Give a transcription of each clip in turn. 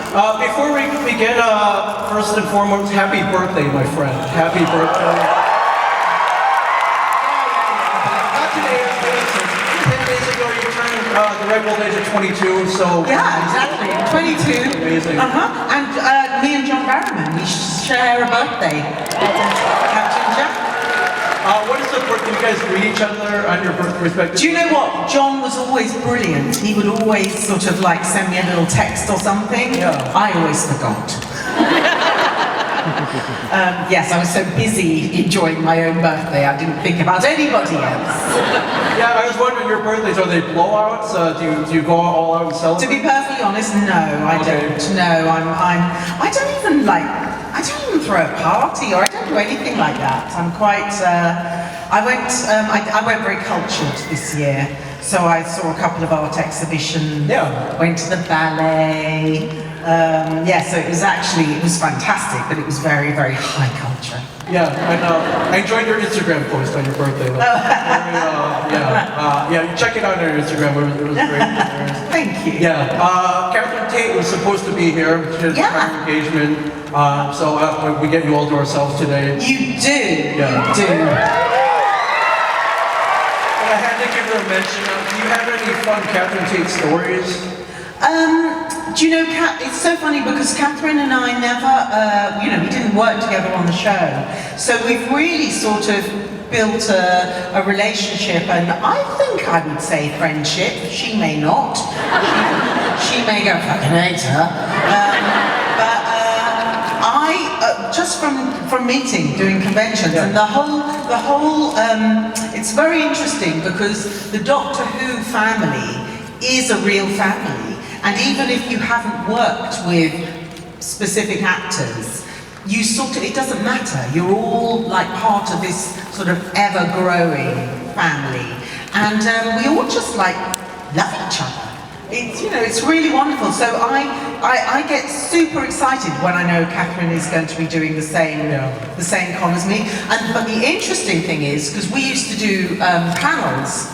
Before we begin, first and foremost, happy birthday, my friend. Happy birthday. Not today, 10 days ago you turned the ripe old age of 22, so... Yeah, exactly, 22. Amazing. And me and John Barrowman, we share a birthday. Captain Jack. What is the birthday? You guys greet each other on your birthday respective? Do you know what? John was always brilliant. He would always sort of like send me a little text or something. Yeah. I always forgot. Yes, I was so busy enjoying my own birthday, I didn't think about anybody else. Yeah, I was wondering, your birthdays, are they blowouts? Do you go all out and celebrate? To be perfectly honest, no, I don't. No, I don't even throw a party, or I don't do anything like that. I'm quite, I went very cultured this year. So I saw a couple of art exhibitions, went to the ballet. So it was fantastic, but it was very, very high culture. Yeah, and I enjoyed your Instagram post on your birthday. You check it out on your Instagram, it was great. Thank you. Yeah, Catherine Tate was supposed to be here, she had a engagement, so we get you all to ourselves today. You do, you do. I had to give her a mention. Do you have any fun Catherine Tate stories? Do you know, it's so funny because Catherine and I never, we didn't work together on the show. So we've really sort of built a relationship, and I think I would say friendship. She may not. She may go, fucking hate her. Just from meeting, doing conventions, and the whole, it's very interesting because the Doctor Who family is a real family, and even if you haven't worked with specific actors, you it doesn't matter. You're all like part of this sort of ever-growing family, and we all just like love each other. It's really wonderful. So I get super excited when I know Catherine is going to be doing the same con as me. But the interesting thing is, because we used to do panels,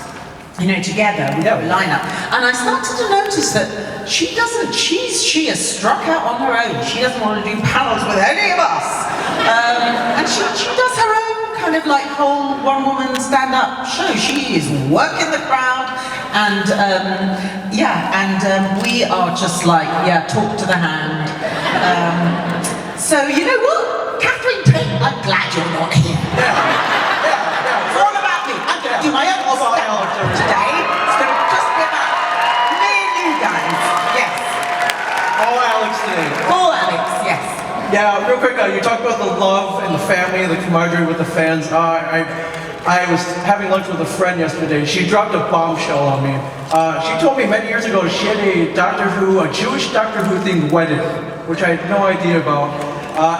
together, we have a lineup, and I started to notice that she has struck out on her own. She doesn't want to do panels with any of us, and she does her own kind of like whole one-woman stand-up show. She is working the crowd, and we are just like, talk to the hand. So you know what, Catherine Tate, I'm glad you're not here. It's all about me. I'm going to do my own stand-up today. It's going to just be about me and you guys. Yes. All Alex today. All Alex, yes. Yeah, real quick, you talked about the love and the family, the camaraderie with the fans. I was having lunch with a friend yesterday. She dropped a bombshell on me. She told me many years ago she had a Jewish Doctor Who themed wedding, which I had no idea about.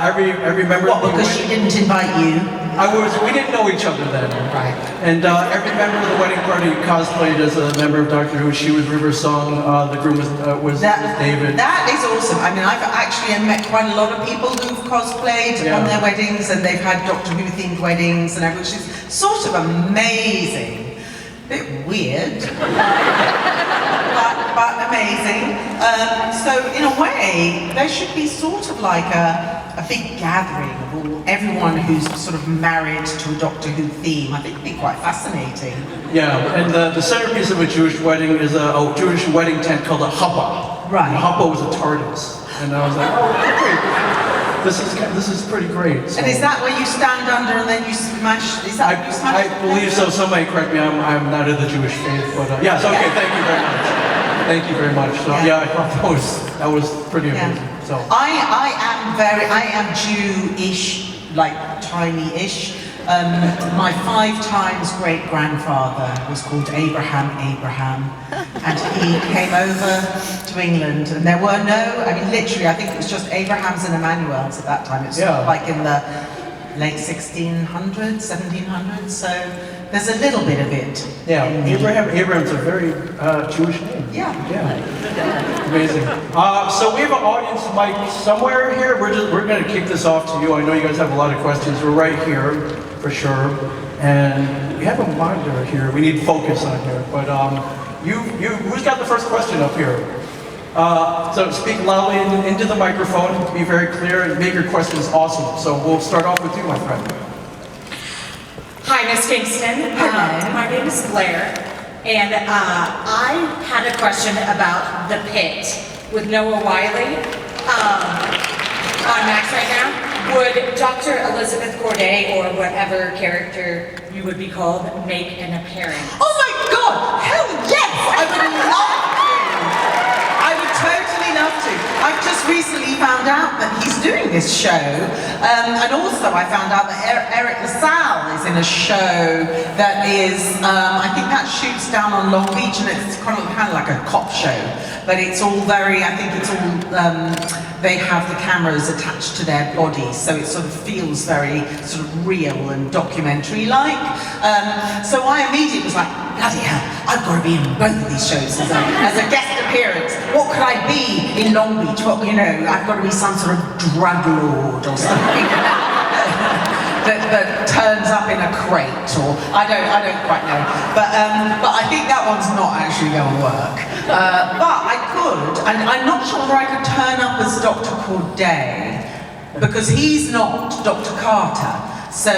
Every member of the because she didn't invite you? We didn't know each other then. Right. And every member of the wedding party cosplayed as a member of Doctor Who. She was River Song, the groom was David. That is awesome. I mean, I've actually met quite a lot of people who've cosplayed on their weddings, and they've had Doctor Who themed weddings and everything, which is sort of amazing. A bit weird, but amazing. So in a way, there should be sort of like a big gathering of everyone who's sort of married to a Doctor Who theme. I think it'd be quite fascinating. Yeah, and the centerpiece of a Jewish wedding is a Jewish wedding tent called a huppah. Right. And a huppah was a TARDIS. And I was like, oh, great. This is pretty great. So. And is that where you stand under and then you smash? Is that you smash? I believe so. Somebody correct me. I'm not of the Jewish faith, but yes. Okay. Thank you very much. Thank you very much. So I thought that was pretty amazing. So I am Jewish, like tiny-ish. My 5 times great-grandfather was called Abraham, and he came over to England, and there were literally, I think it was just Abrahams and Emmanuels at that time. It was like in the late 1600s, 1700s, so there's a little bit of it. Yeah, Abraham's a very Jewish name. Yeah. Amazing. So we have an audience mic somewhere here. We're going to kick this off to you. I know you guys have a lot of questions. We're right here, for sure. And we have a monitor here. We need focus on here. But who's got the first question up here? So speak loudly into the microphone, be very clear, and make your questions awesome. So we'll start off with you, my friend. Hi, Miss Kingston. My name is Blair, and I had a question about The Pit with Noah Wiley on Max right now. Would Dr. Elizabeth Corday, or whatever character you would be called, make an appearance? Oh my God! Hell yes! I would love to! I would totally love to. I've just recently found out that he's doing this show, and also I found out that Eric LaSalle is in a show that is, I think that shoots down on Long Beach, and it's kind of like a cop show, but it's all very, I think it's all, they have the cameras attached to their bodies, so it sort of feels very sort of real and documentary-like. So I immediately was like, bloody hell, I've got to be in both of these shows as a guest appearance. What could I be in Long Beach? What, you know, I've got to be some sort of drug lord or something that turns up in a crate, or I don't quite know. But I think that one's not actually going to work. But I could, and I'm not sure whether I could turn up as Dr. Corday, because he's not Dr. Carter. So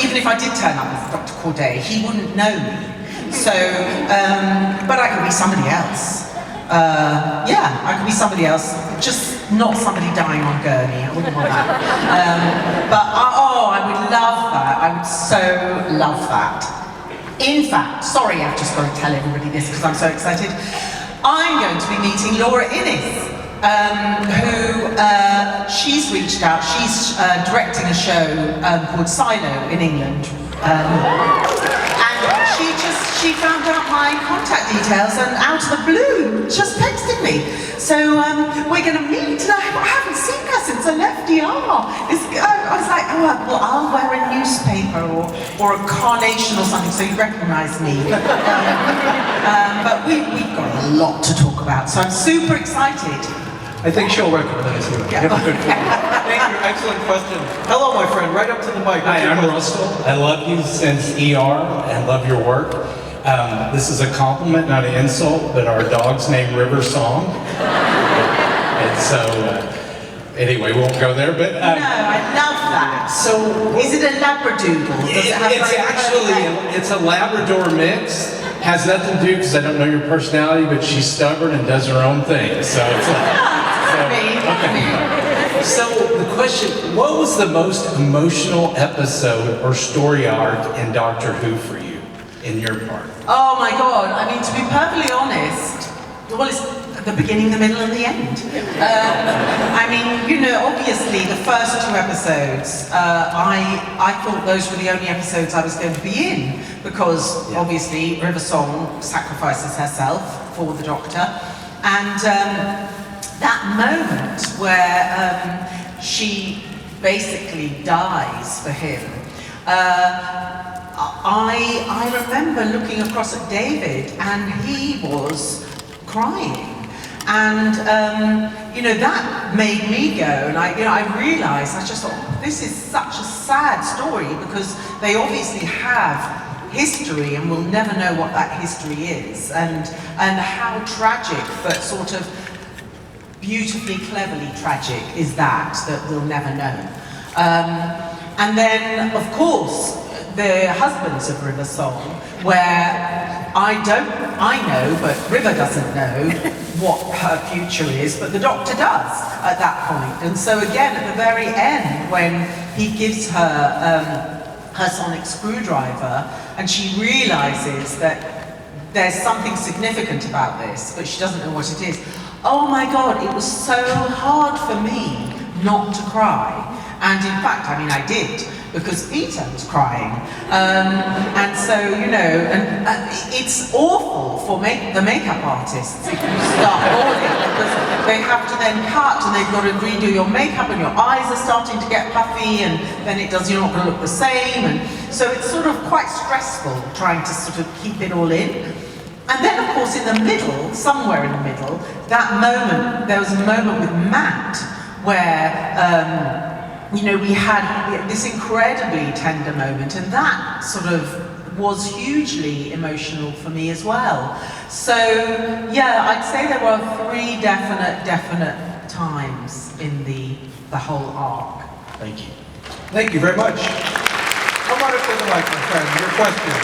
even if I did turn up as Dr. Corday, he wouldn't know me. So, but I could be somebody else. Yeah, I could be somebody else, just not somebody dying on gurney. I wouldn't want that. I would love that. I would so love that. In fact, sorry, I've just got to tell everybody this because I'm so excited. I'm going to be meeting Laura Innes, who she's reached out. She's directing a show called Silo in England. She found out my contact details and out of the blue just texted me. So we're going to meet, and I haven't seen her since I left DR. I was like, oh, well, I'll wear a newspaper or a carnation or something so you recognise me. But we've got a lot to talk about, so I'm super excited. I think she'll recognize you. Yeah. You have a good point. Thank you, excellent question. Hello, my friend, right up to the mic. Hi, I'm Russell. I love you since ER and love your work. This is a compliment, not an insult, but our dog's named River Song. And so, anyway, we won't go there, but... no, I love that. So... Is it a Labradoodle? Does it have it's a Labrador mix. Has nothing to do, because I don't know your personality, but she's stubborn and does her own thing. So it's like... So the question, what was the most emotional episode or story arc in Doctor Who for you, in your part? Oh my God, I mean, to be perfectly honest, well, it's the beginning, the middle, and the end. I mean, you know, obviously the first two episodes, I thought those were the only episodes I was going to be in, because obviously River Song sacrifices herself for the Doctor, and that moment where she basically dies for him, I remember looking across at David, and he was crying. And, you know, that made me go, and I realized, I just thought, this is such a sad story, because they obviously have history, and we'll never know what that history is, and how tragic, but sort of beautifully, cleverly tragic is that we'll never know. And then, of course, the husbands of River Song, where I know, but River doesn't know what her future is, but the Doctor does at that point. And so again, at the very end, when he gives her her sonic screwdriver, and she realizes that there's something significant about this, but she doesn't know what it is. Oh my God, it was so hard for me not to cry. And in fact, I mean, I did, because Peter was crying. And so, you know, and it's awful for the makeup artists if you start bawling, because they have to then cut, and they've got to redo your makeup, and your eyes are starting to get puffy, and then you're not going to look the same. And so it's sort of quite stressful trying to sort of keep it all in. And then, of course, in the middle, somewhere in the middle, there was a moment with Matt where, you know, we had this incredibly tender moment, and that sort of was hugely emotional for me as well. So yeah, I'd say there were 3 definite times in the whole arc. Thank you. Thank you very much. How about it for the microphone? Your question.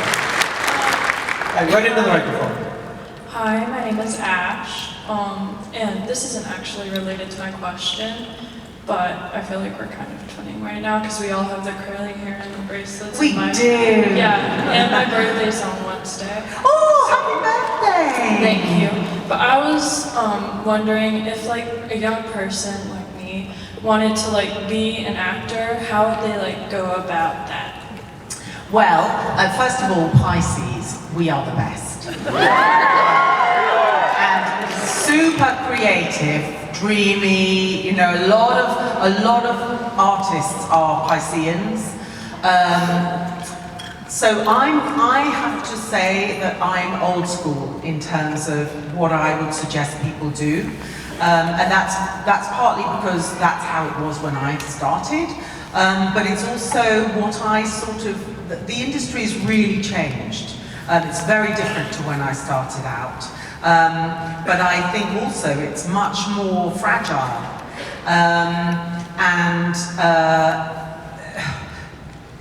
Right into the microphone. Hi, my name is Ash, and this isn't actually related to my question, but I feel like we're kind of twinning right now because we all have the curly hair and the bracelets. We do! Yeah, and my birthday's on Wednesday. Oh, happy birthday! Thank you. But I was wondering if like a young person like me wanted to like be an actor, how would they like go about that? Well, first of all, Pisces, we are the best. And super creative, dreamy, you know, a lot of artists are Pisceans. So I have to say that I'm old school in terms of what I would suggest people do. And that's partly because that's how it was when I started. But it's also what I sort of, the industry's really changed. It's very different to when I started out. But I think also it's much more fragile.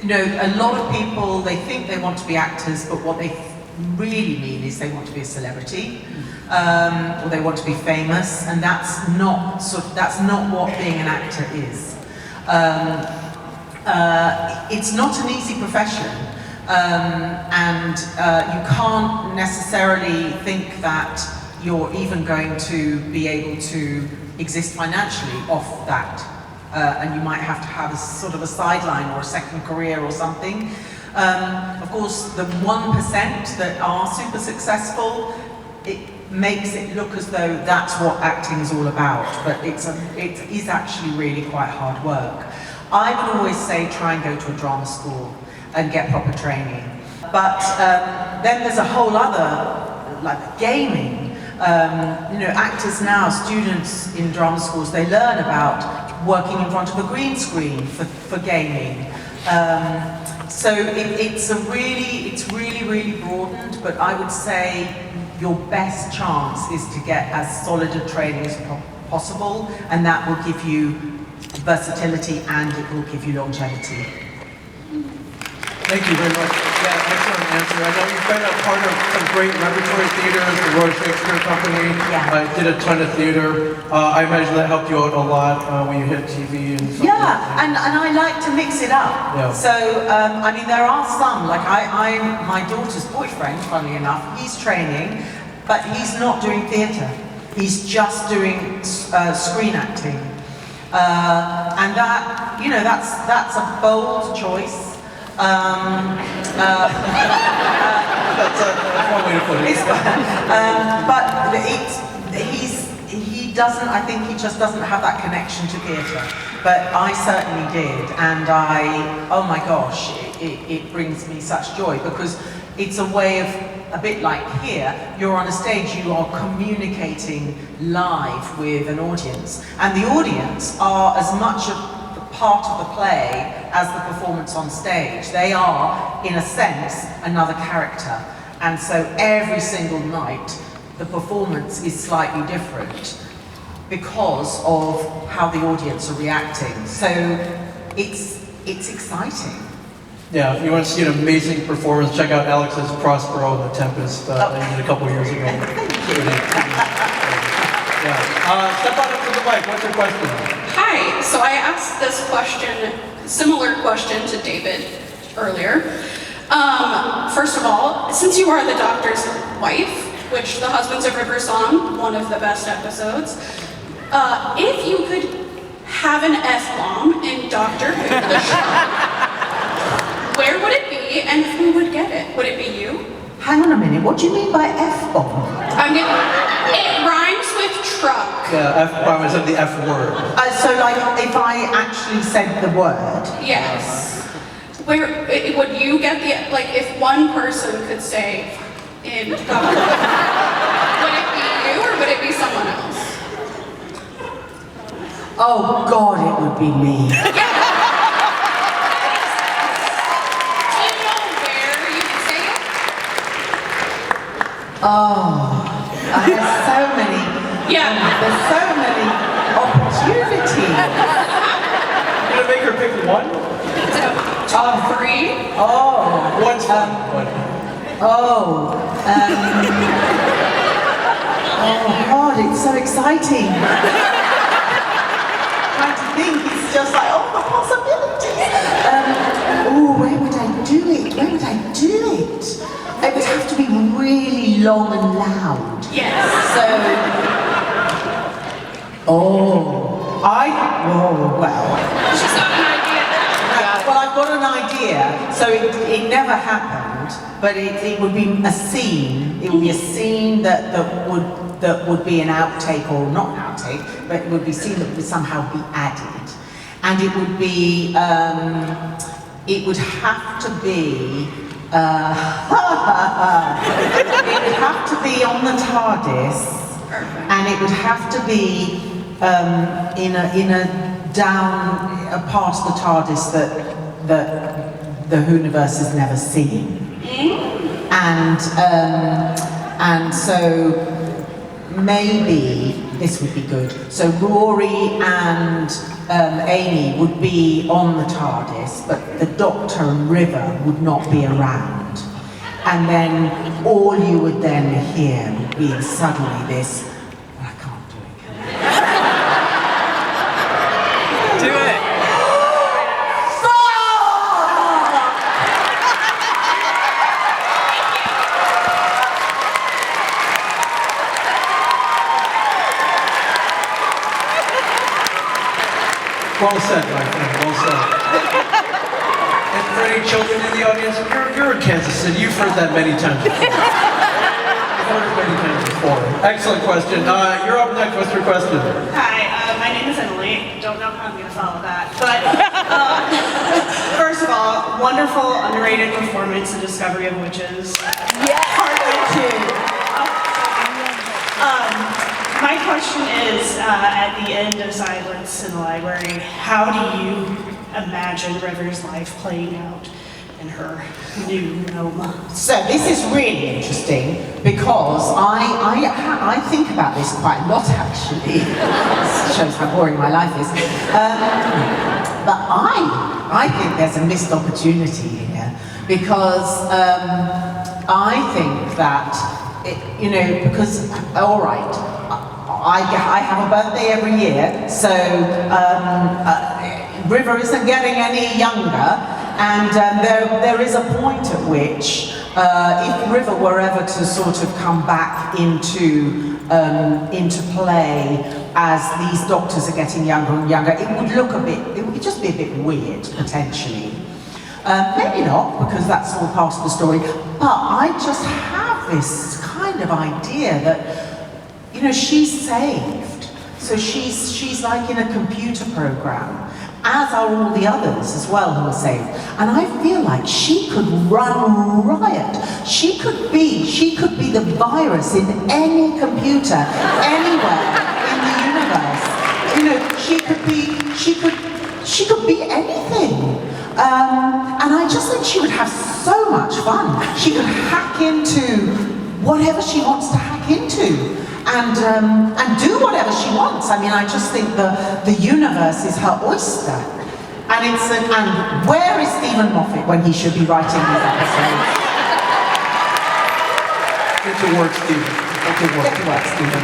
You know, a lot of people, they think they want to be actors, but what they really mean is they want to be a celebrity, or they want to be famous, and that's not what being an actor is. It's not an easy profession, and you can't necessarily think that you're even going to be able to exist financially off that. And you might have to have a sort of a sideline or a second career or something. Of course, the 1% that are super successful, it makes it look as though that's what acting is all about, but it is actually really quite hard work. I would always say try and go to a drama school and get proper training. But then there's a whole other, like gaming. You know, actors now, students in drama schools, they learn about working in front of a green screen for gaming. So it's really broadened, but I would say your best chance is to get as solid a training as possible, and that will give you versatility and it will give you longevity. Thank you very much. Yeah, excellent answer. I know you've been a part of some great repertory theaters, the Royal Shakespeare Company. Yeah. Did a ton of theater. I imagine that helped you out a lot when you hit TV and stuff. Yeah, and I like to mix it up. Yeah. So, I mean, there are some, like my daughter's boyfriend, funnily enough, he's training, but he's not doing theatre. He's just doing screen acting. And that, you know, that's a bold choice. That's one way to put it. But he doesn't, I think he just doesn't have that connection to theatre. But I certainly did, and oh my gosh, it brings me such joy because it's a way of, a bit like here, you're on a stage, you are communicating live with an audience, and the audience are as much a part of the play as the performance on stage. They are, in a sense, another character. And so every single night, the performance is slightly different because of how the audience are reacting. So it's exciting. Yeah, if you want to see an amazing performance, check out Alex's Prospero in The Tempest that he did a couple years ago. Thank you. Yeah. Step on up to the mic. What's your question? Hi, so I asked this question, similar question to David earlier. First of all, since you are the doctor's wife, which The Husbands of River Song, one of the best episodes, if you could have an F-bomb in Doctor Who, the show, where would it be and who would get it? Would it be you? Hang on a minute, what do you mean by F-bomb? It rhymes with truck. Yeah, F-bomb is the F word. So like, if I actually said the word? Yes. Where would you get the, like, if one person could say in God, would it be you or would it be someone else? Oh God, it would be me. Do you know where you could say it Oh, there's so many. Yeah. There's so many opportunities. I'm gonna make her pick one. Top 3. Oh. One's fun. Oh. Oh God, it's so exciting. Trying to think, it's just like, oh, the possibilities. Oh, where would I do it? Where would I do it? It would have to be really long and loud. Yes. So, well. She's got an idea now. Well, I've got an idea. So it never happened, but it would be a scene. It would be a scene that would be an outtake, or not an outtake, but it would be a scene that would somehow be added, and it would be. It would have to be. It would have to be on the TARDIS, and it would have to be in a part of the TARDIS that the universe has never seen, and so maybe this would be good. So Rory and Amy would be on the TARDIS, but the Doctor and River would not be around. And then all you would then hear would be suddenly this, I can't do it. Do it. Well said, my friend, well said. And for any children in the audience, you're in Kansas City. You've heard that many times before. You've heard it many times before. Excellent question. You're up next. What's your question? Hi, my name is Emily. Don't know how I'm going to follow that. But first of all, wonderful, underrated performance, The Discovery of Witches. Yes. Part 2. My question is, at the end of Silence in the Library, how do you imagine River's life playing out in her new gnome? So this is really interesting because I think about this quite a lot actually. This shows how boring my life is. But I think there's a missed opportunity here because I think that because all right. I have a birthday every year, so River isn't getting any younger, and there is a point at which, if River were ever to sort of come back into play as these doctors are getting younger and younger, it would just be a bit weird, potentially. Maybe not, because that's all part of the story, but I just have this kind of idea that she's saved. So she's like in a computer program, as are all the others as well who are saved. And I feel like she could run riot. She could be the virus in any computer, anywhere in the universe. She could be anything. And I just think she would have so much fun. She could hack into whatever she wants to hack into. And do whatever she wants. I mean, I just think the universe is her oyster. And where is Stephen Moffat when he should be writing these episodes? Get to work, Stephen. Get to work, Stephen.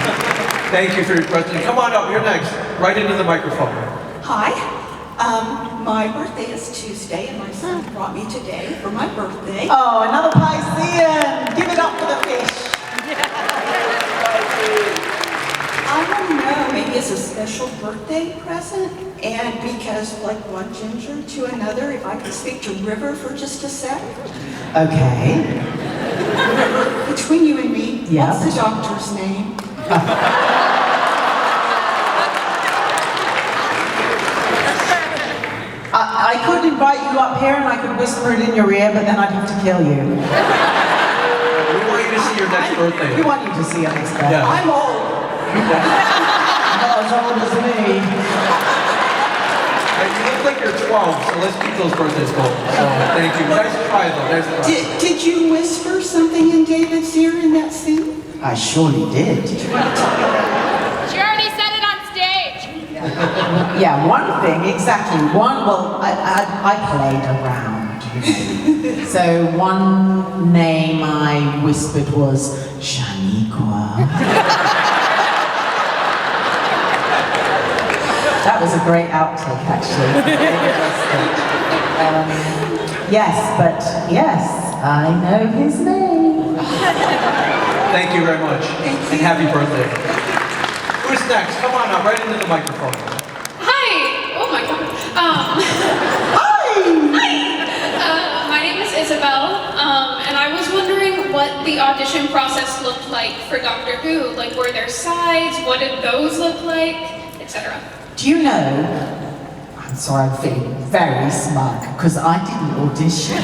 Thank you for your question. Come on up, you're next. Right into the microphone. Hi, my birthday is Tuesday and my son brought me today for my birthday. Oh, another Piscean! Give it up for the fish. I don't know, maybe it's a special birthday present, and because like one ginger to another, if I could speak to River for just a sec. Okay. River, between you and me, Yeah. what's the doctor's name? I could invite you up here and I could whisper it in your ear, but then I'd have to kill you. We want you to see your next birthday. We want you to see your next birthday. Yeah. I'm old. Not as old as me. You look like you're 20. 12, so let's keep those birthdays going. So thank you. Nice try though. Nice try. Did you whisper something in David's ear in that scene? I surely did. She already said it on stage. Yeah, one thing, exactly. Well, I played around, you know. So one name I whispered was Shaniqua. That was a great outtake, actually. Yes, but yes, I know his name. Thank you very much. And happy birthday. Who's next? Come on up, right into the microphone. Hi! Oh my god. Hi! My name is Isabel, and I was wondering what the audition process looked like for Doctor Who. Like, were there sides? What did those look like? Etc. Do you know, I'm sorry, I'm feeling very smug, because I didn't audition.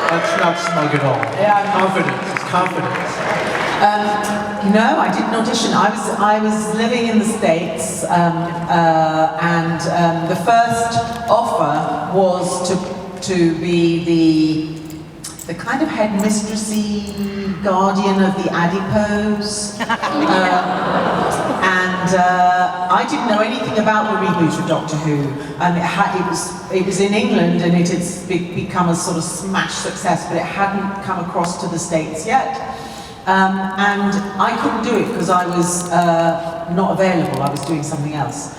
That's not smug at all. Yeah. Confidence. It's confidence. No, I didn't audition. I was living in the States, and the first offer was to be the kind of headmistressy guardian of the adipose. And I didn't know anything about the reboot of Doctor Who. It was in England and it had become a sort of smash success, but it hadn't come across to the States yet. And I couldn't do it because I was not available. I was doing something else.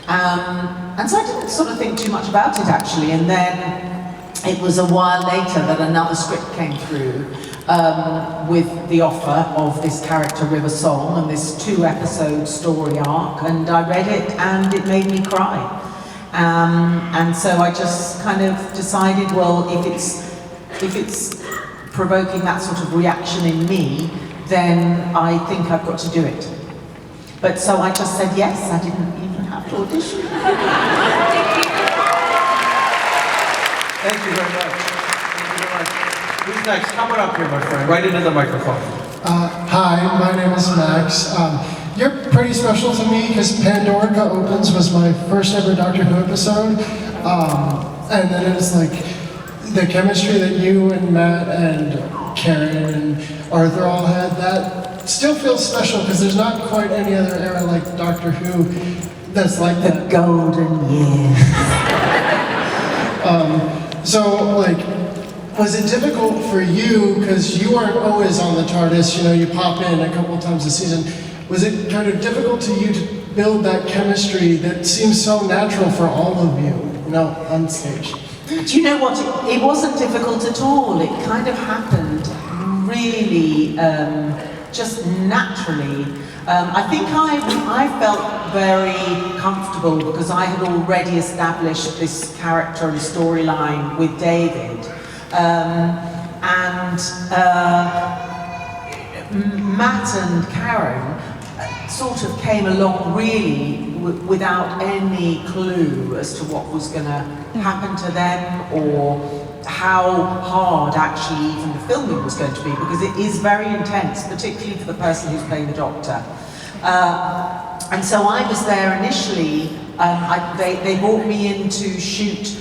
And so I didn't sort of think too much about it actually. And then it was a while later that another script came through with the offer of this character River Song and this 2-episode story arc, and I read it and it made me cry. And so I just kind of decided, well, if it's provoking that sort of reaction in me, then I think I've got to do it. But so I just said yes, I didn't even have to audition. Thank you very much. Thank you very much. Who's next? Come on up here, my friend. Right into the microphone. Hi, my name is Max. You're pretty special to me because Pandorica Opens was my first ever Doctor Who episode. And then it's like the chemistry that you and Matt and Karen and Arthur all had, that still feels special because there's not quite any other era like Doctor Who that's like that. The golden years. So, like, was it difficult for you, because you aren't always on the TARDIS, you know, you pop in a couple times a season, was it kind of difficult to you to build that chemistry that seems so natural for all of you know, on stage? Do you know what, it wasn't difficult at all, it kind of happened really just naturally. I think I felt very comfortable because I had already established this character and storyline with David. Matt and Karen sort of came along really without any clue as to what was going to happen to them or how hard actually even the filming was going to be, because it is very intense, particularly for the person who's playing the Doctor. And so I was there initially, they brought me in to shoot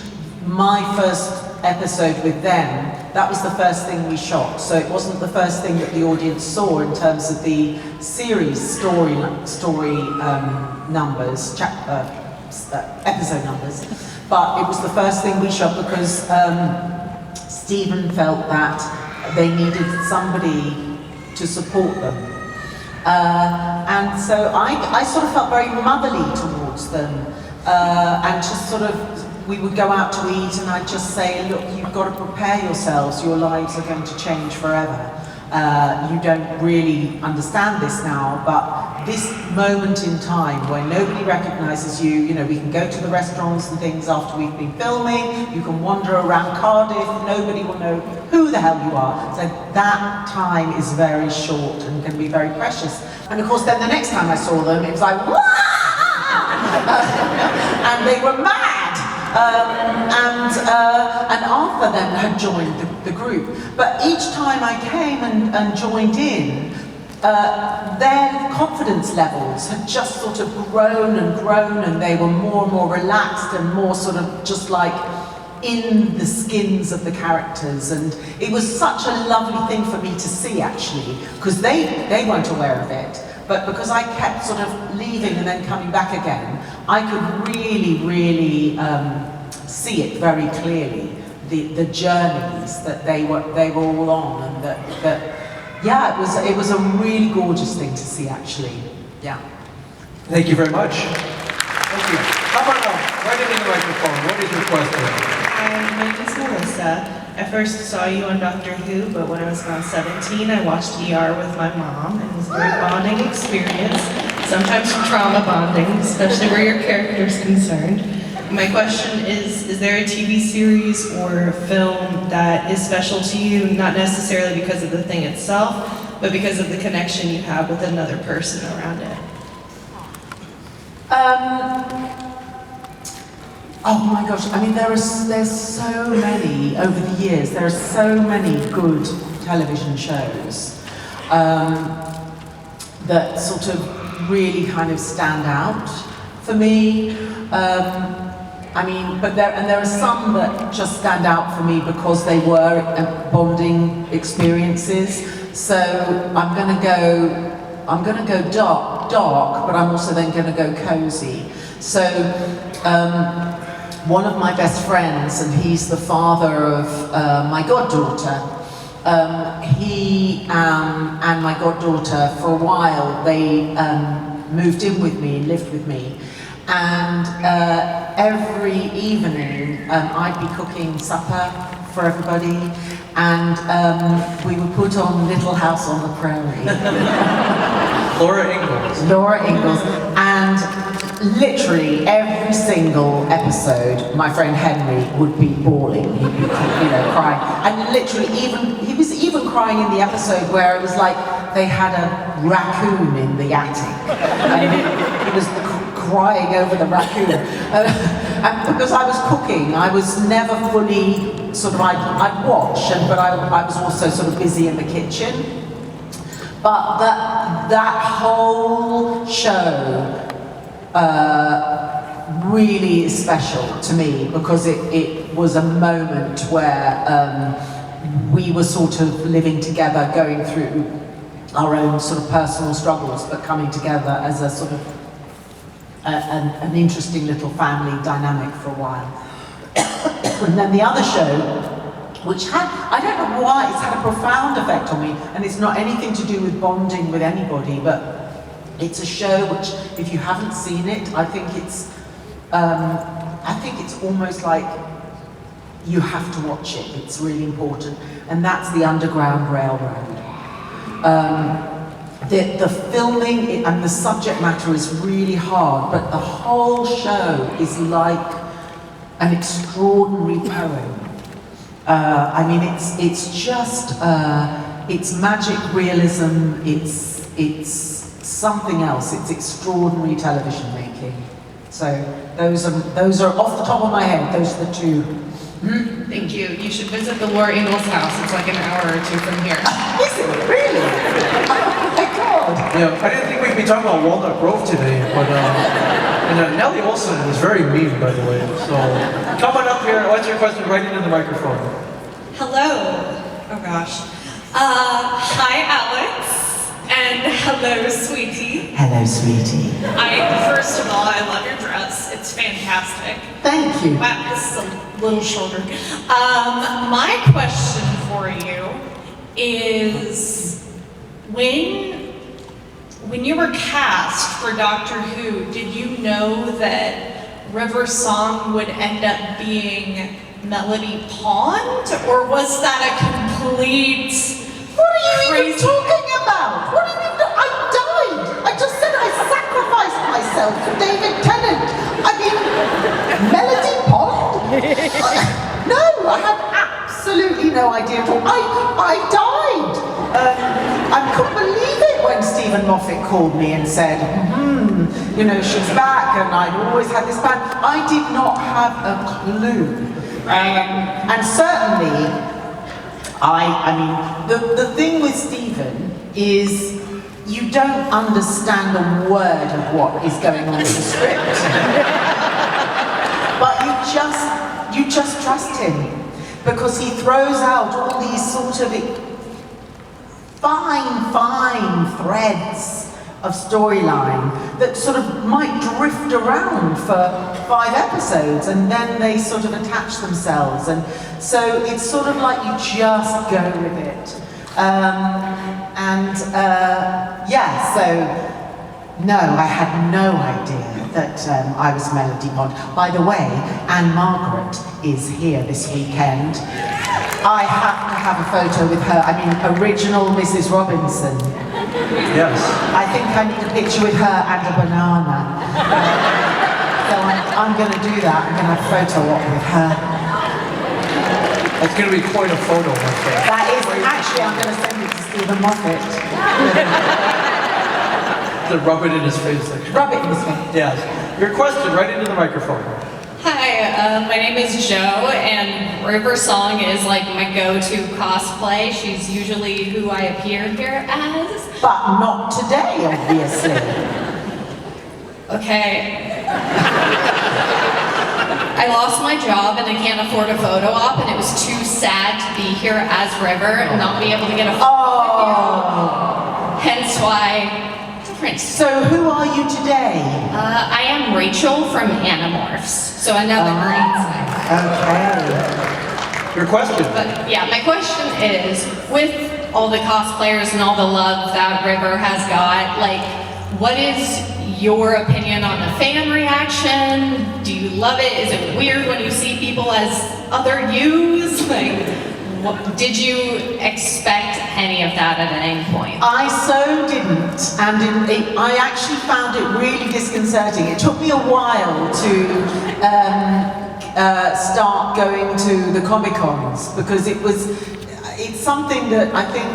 my first episode with them. That was the first thing we shot, so it wasn't the first thing that the audience saw in terms of the series story numbers, episode numbers, but it was the first thing we shot because Stephen felt that they needed somebody to support them. And so I sort of felt very motherly towards them, and just sort of, we would go out to eat and I'd just say, look, you've got to prepare yourselves, your lives are going to change forever. You don't really understand this now, but this moment in time where nobody recognizes you, you know, we can go to the restaurants and things after we've been filming, you can wander around Cardiff, nobody will know who the hell you are. So that time is very short and can be very precious. And of course then the next time I saw them, it was like, Wah! And they were mad. And Arthur then had joined the group. But each time I came and joined in, their confidence levels had just sort of grown and grown, and they were more and more relaxed and more sort of just like in the skins of the characters. And it was such a lovely thing for me to see, actually, because they weren't aware of it. But because I kept sort of leaving and then coming back again, I could really see it very clearly, the journeys that they were all on, and that yeah, it was a really gorgeous thing to see, actually. Yeah. Thank you very much. Thank you. How about right into the microphone? What is your question? Hi, my name is Melissa. I first saw you on Doctor Who, but when I was about 17, I watched ER with my mom, and it was a very bonding experience, sometimes trauma bonding, especially where your character is concerned. My question is there a TV series or film that is special to you, not necessarily because of the thing itself, but because of the connection you have with another person around it? Oh my gosh, I mean, there's so many, over the years, there are so many good television shows that sort of really kind of stand out for me. I mean, but there are some that just stand out for me because they were bonding experiences. So I'm gonna go dark, but I'm also then gonna go cozy. So one of my best friends, and he's the father of my goddaughter. He and my goddaughter, for a while, they moved in with me and lived with me. And every evening, I'd be cooking supper for everybody, and we would put on Little House on the Prairie. Laura Ingalls. And literally every single episode, my friend Henry would be bawling. He'd be, crying. And literally, he was even crying in the episode where it was like they had a raccoon in the attic. And he was crying over the raccoon. And because I was cooking, I was never fully sort of, I'd watch, but I was also sort of busy in the kitchen. But that whole show really is special to me, because it was a moment where we were sort of living together, going through our own sort of personal struggles, but coming together as a sort of an interesting little family dynamic for a while. And then the other show, which had, I don't know why, it's had a profound effect on me, and it's not anything to do with bonding with anybody, but it's a show which, if you haven't seen it, I think it's almost like you have to watch it. It's really important, and that's the Underground Railroad. The filming and the subject matter is really hard, but the whole show is like an extraordinary poem. I mean, it's just it's magic realism. It's something else. It's extraordinary television making. So those are off the top of my head. Those are the two. Thank you. You should visit the Laura Ingalls house. It's like an hour or two from here. Is it really? Oh my God! Yeah, I didn't think we'd be talking about Walnut Grove today, but and Nellie Olson was very mean, by the way. So come on up here. What's your question? Right into the microphone. Hello. Oh gosh. Hi, Alex. And hello, sweetie. Hello, sweetie. First of all, I love your dress. It's fantastic. Thank you. Wow, this is a little shorter. My question for you is, when you were cast for Doctor Who, did you know that River's song would end up being Melody Pond, or was that a complete? What are you even talking about? What do you mean? I died. I just said I sacrificed myself to David Tennant. I mean, Melody Pond? No, I had absolutely no idea at all. I died. I couldn't believe it when Stephen Moffat called me and said, she's back, and I'd always had this plan. I did not have a clue. And certainly, I mean, the thing with Stephen is you don't understand a word of what is going on in the script. But you just trust him, because he throws out all these sort of fine threads of storyline that sort of might drift around for 5 episodes, and then they sort of attach themselves, and so it's sort of like you just go with it. Yeah, so no, I had no idea that I was Melody Pond. By the way, Anne Margaret is here this weekend. I have to have a photo with her. I mean, original Mrs. Robinson. Yes. I think I need a picture with her and a banana. So I'm going to do that. I'm going to have a photo op with her. It's going to be quite a photo. That is, actually, I'm going to send it to Stephen Moffat. To rub it in his face. Rub it in his face. Yes. Your question, right into the microphone. Hi, my name is Jo, and River Song is like my go-to cosplay. She's usually who I appear here as. But not today, obviously. Okay. I lost my job and I can't afford a photo op, and it was too sad to be here as River and not be able to get a photo with you. Hence why. So who are you today? I am Rachel from Animorphs, so another green side. Okay. Your question. But yeah, my question is, with all the cosplayers and all the love that River has got, like, what is your opinion on the fan reaction? Do you love it? Is it weird when you see people as other yous? Like, did you expect any of that at any point? I so didn't, and I actually found it really disconcerting. It took me a while to start going to the Comic-Cons, because it's something that I think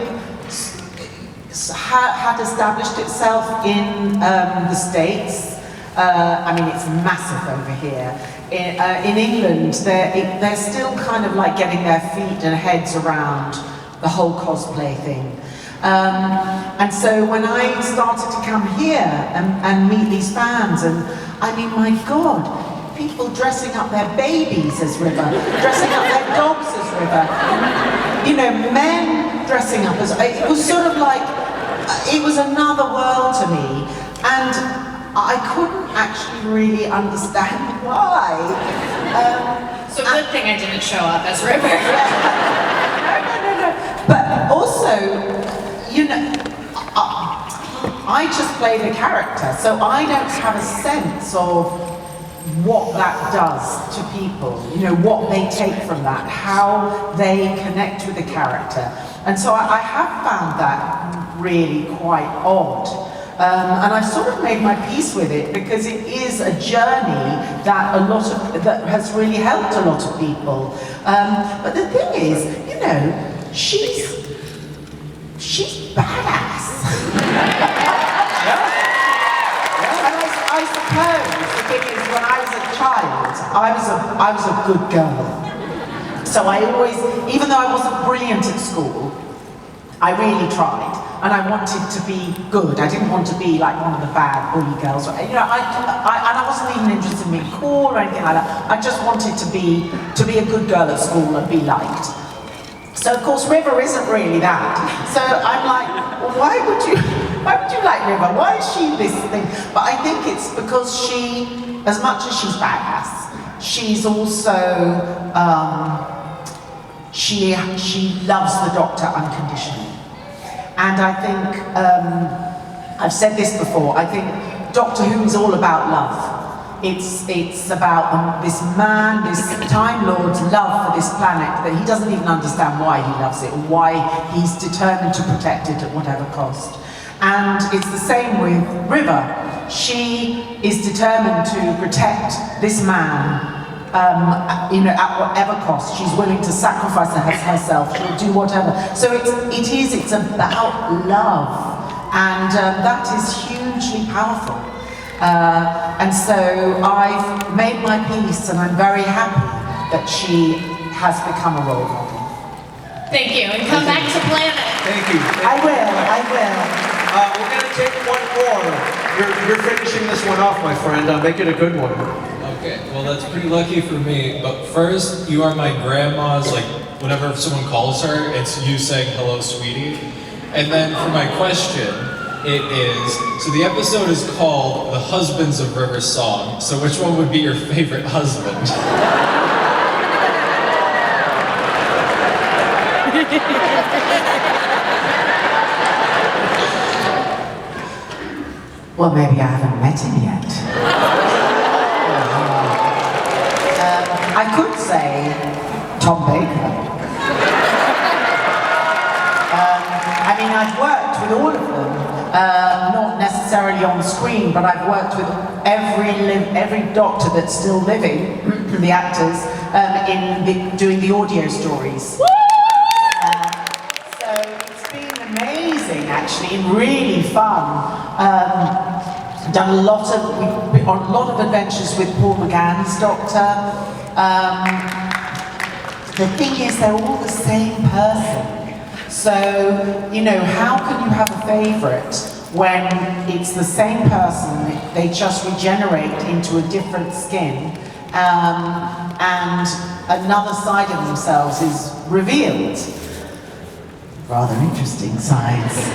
had established itself in the States. I mean, it's massive over here. In England, they're still kind of like getting their feet and heads around the whole cosplay thing. And so when I started to come here and meet these fans, and I mean, my God, people dressing up their babies as River, dressing up their dogs as River, you know, men dressing up as, it was sort of like, it was another world to me. And I couldn't actually really understand why. So good thing I didn't show up as River. No. But also, you know, I just play the character, so I don't have a sense of what that does to people, you know, what they take from that, how they connect with the character. And so I have found that really quite odd. And I've sort of made my peace with it, because it is a journey that has really helped a lot of people. But the thing is, you know, she's badass. And I suppose the thing is, when I was a child, I was a good girl. So I always, even though I wasn't brilliant at school, I really tried. And I wanted to be good. I didn't want to be like one of the bad bully girls. You know, and I wasn't even interested in being cool or anything like that. I just wanted to be a good girl at school and be liked. So of course River isn't really that. So I'm like, well, why would you like River? Why is she this thing? But I think it's because she, as much as she's badass, she's also she loves the Doctor unconditionally. And I think, I've said this before, I think Doctor Who is all about love. It's about this man, this Time Lord's love for this planet, that he doesn't even understand why he loves it, or why he's determined to protect it at whatever cost. And it's the same with River. She is determined to protect this man, you know, at whatever cost. She's willing to sacrifice herself, she'll do whatever. So it's about love, and that is hugely powerful. And so I've made my peace, and I'm very happy that she has become a role model. Thank you, and come back to Planet. Thank you. I will. We're gonna take one more. You're finishing this one off, my friend. Make it a good one. Okay, well that's pretty lucky for me. But first, you are my grandma's, like, whenever someone calls her, it's you saying, hello, sweetie. And then for my question, it is, so the episode is called The Husbands of River Song. So which one would be your favorite husband? Well, maybe I haven't met him yet. I could say Tom Baker. I mean, I've worked with all of them, not necessarily on screen, but I've worked with every doctor that's still living, the actors, doing the audio stories. So it's been amazing, actually, and really fun. Done a lot of adventures with Paul McGann's Doctor. The thing is, they're all the same person. So, you know, how can you have a favourite when it's the same person, they just regenerate into a different skin, and another side of themselves is revealed? Rather interesting science.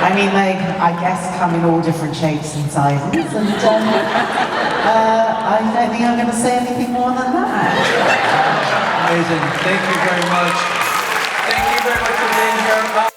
I mean, they, I guess, come in all different shapes and sizes, and I don't think I'm going to say anything more than that. Amazing. Thank you very much. Thank you very much for being here.